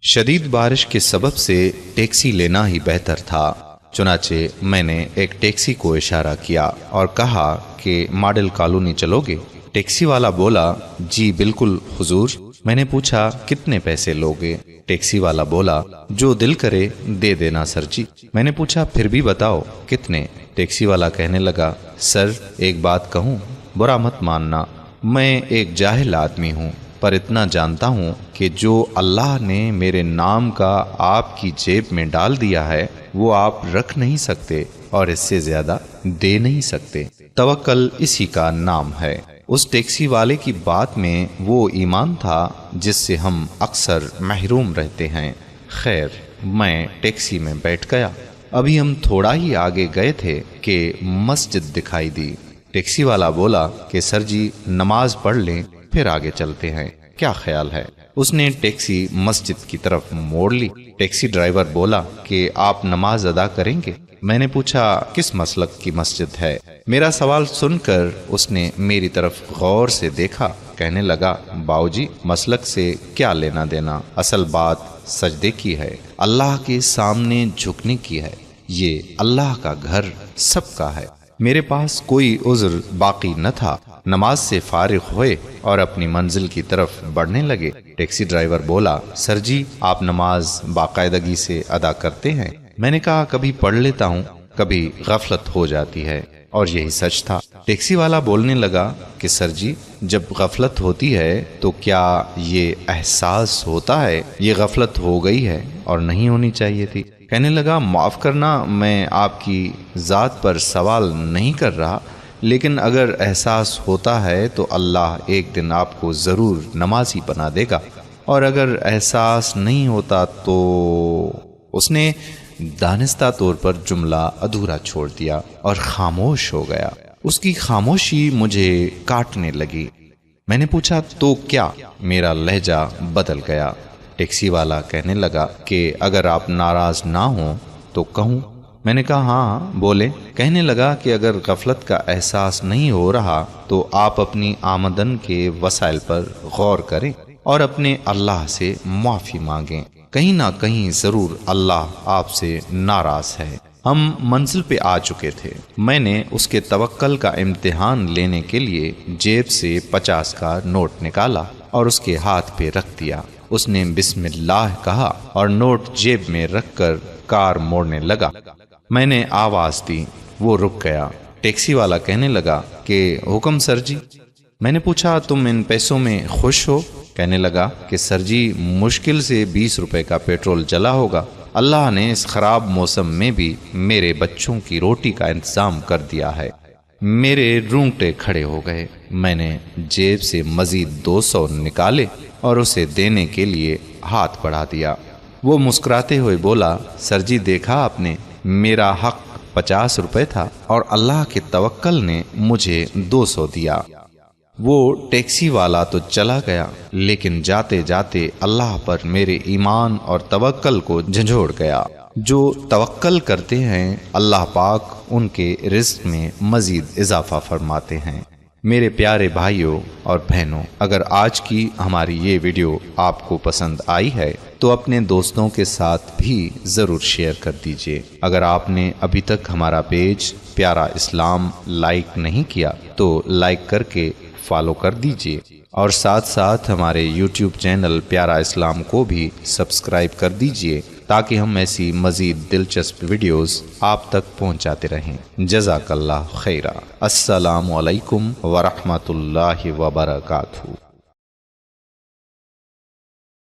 شدید بارش کے سبب سے ٹیکسی لینا ہی بہتر تھا، چنانچہ میں نے ایک ٹیکسی کو اشارہ کیا اور کہا کہ ماڈل کالونی چلو گے؟ ٹیکسی والا بولا جی بالکل حضور۔ میں نے پوچھا کتنے پیسے لوگے؟ ٹیکسی والا بولا جو دل کرے دے دینا سر جی۔ میں نے پوچھا پھر بھی بتاؤ کتنے؟ ٹیکسی والا کہنے لگا سر ایک بات کہوں، برا مت ماننا، میں ایک جاہل آدمی ہوں، پر اتنا جانتا ہوں کہ جو اللہ نے میرے نام کا آپ کی جیب میں ڈال دیا ہے وہ آپ رکھ نہیں سکتے اور اس سے زیادہ دے نہیں سکتے۔ توکل اسی کا نام ہے۔ اس ٹیکسی والے کی بات میں وہ ایمان تھا جس سے ہم اکثر محروم رہتے ہیں۔ خیر، میں ٹیکسی میں بیٹھ گیا۔ ابھی ہم تھوڑا ہی آگے گئے تھے کہ مسجد دکھائی دی۔ ٹیکسی والا بولا کہ سر جی نماز پڑھ لیں پھر آگے چلتے ہیں، کیا خیال ہے؟ اس نے ٹیکسی مسجد کی طرف موڑ لی۔ ٹیکسی ڈرائیور بولا کہ آپ نماز ادا کریں گے؟ میں نے پوچھا کس مسلک کی مسجد ہے؟ میرا سوال سن کر اس نے میری طرف غور سے دیکھا، کہنے لگا باؤجی مسلک سے کیا لینا دینا، اصل بات سجدے کی ہے، اللہ کے سامنے جھکنے کی ہے، یہ اللہ کا گھر سب کا ہے۔ میرے پاس کوئی عذر باقی نہ تھا، نماز سے فارغ ہوئے اور اپنی منزل کی طرف بڑھنے لگے۔ ٹیکسی ڈرائیور بولا سر جی آپ نماز باقاعدگی سے ادا کرتے ہیں؟ میں نے کہا کبھی پڑھ لیتا ہوں، کبھی غفلت ہو جاتی ہے، اور یہی سچ تھا۔ ٹیکسی والا بولنے لگا کہ سر جی جب غفلت ہوتی ہے تو کیا یہ احساس ہوتا ہے یہ غفلت ہو گئی ہے اور نہیں ہونی چاہیے تھی؟ کہنے لگا معاف کرنا، میں آپ کی ذات پر سوال نہیں کر رہا، لیکن اگر احساس ہوتا ہے تو اللہ ایک دن آپ کو ضرور نمازی بنا دے گا، اور اگر احساس نہیں ہوتا تو… اس نے دانستہ طور پر جملہ ادھورا چھوڑ دیا اور خاموش ہو گیا۔ اس کی خاموشی مجھے کاٹنے لگی۔ میں نے پوچھا تو کیا؟ میرا لہجہ بدل گیا۔ ٹیکسی والا کہنے لگا کہ اگر آپ ناراض نہ ہوں تو کہوں؟ میں نے کہا ہاں بولے۔ کہنے لگا کہ اگر غفلت کا احساس نہیں ہو رہا تو آپ اپنی آمدن کے وسائل پر غور کریں اور اپنے اللہ سے معافی مانگیں، کہیں نہ کہیں ضرور اللہ آپ سے ناراض ہے۔ ہم منزل پہ آ چکے تھے۔ میں نے اس کے توکل کا امتحان لینے کے لیے جیب سے 50 کا نوٹ نکالا اور اس کے ہاتھ پہ رکھ دیا۔ اس نے بسم اللہ کہا اور نوٹ جیب میں رکھ کر کار موڑنے لگا۔ میں نے آواز دی، وہ رک گیا۔ ٹیکسی والا کہنے لگا کہ حکم سر جی۔ میں نے پوچھا تم ان پیسوں میں خوش ہو؟ کہنے لگا کہ سر جی مشکل سے 20 روپے کا پیٹرول جلا ہوگا، اللہ نے اس خراب موسم میں بھی میرے بچوں کی روٹی کا انتظام کر دیا ہے۔ میرے رونگٹے کھڑے ہو گئے۔ میں نے جیب سے مزید 200 نکالے اور اسے دینے کے لیے ہاتھ بڑھا دیا۔ وہ مسکراتے ہوئے بولا سر جی دیکھا آپ نے، میرا حق 50 روپے تھا اور اللہ کے توکل نے مجھے 200 دیا۔ وہ ٹیکسی والا تو چلا گیا، لیکن جاتے جاتے اللہ پر میرے ایمان اور توکل کو جھنجھوڑ گیا۔ جو توکل کرتے ہیں اللہ پاک ان کے رزق میں مزید اضافہ فرماتے ہیں۔ میرے پیارے بھائیوں اور بہنوں، اگر آج کی ہماری یہ ویڈیو آپ کو پسند آئی ہے تو اپنے دوستوں کے ساتھ بھی ضرور شیئر کر دیجیے۔ اگر آپ نے ابھی تک ہمارا پیج پیارا اسلام لائک نہیں کیا تو لائک کر کے فالو کر دیجیے، اور ساتھ ساتھ ہمارے یوٹیوب چینل پیارا اسلام کو بھی سبسکرائب کر دیجیے تاکہ ہم ایسی مزید دلچسپ ویڈیوز آپ تک پہنچاتے رہیں۔ جزاک اللہ خیرہ۔ السلام علیکم ورحمۃ اللہ وبرکاتہ۔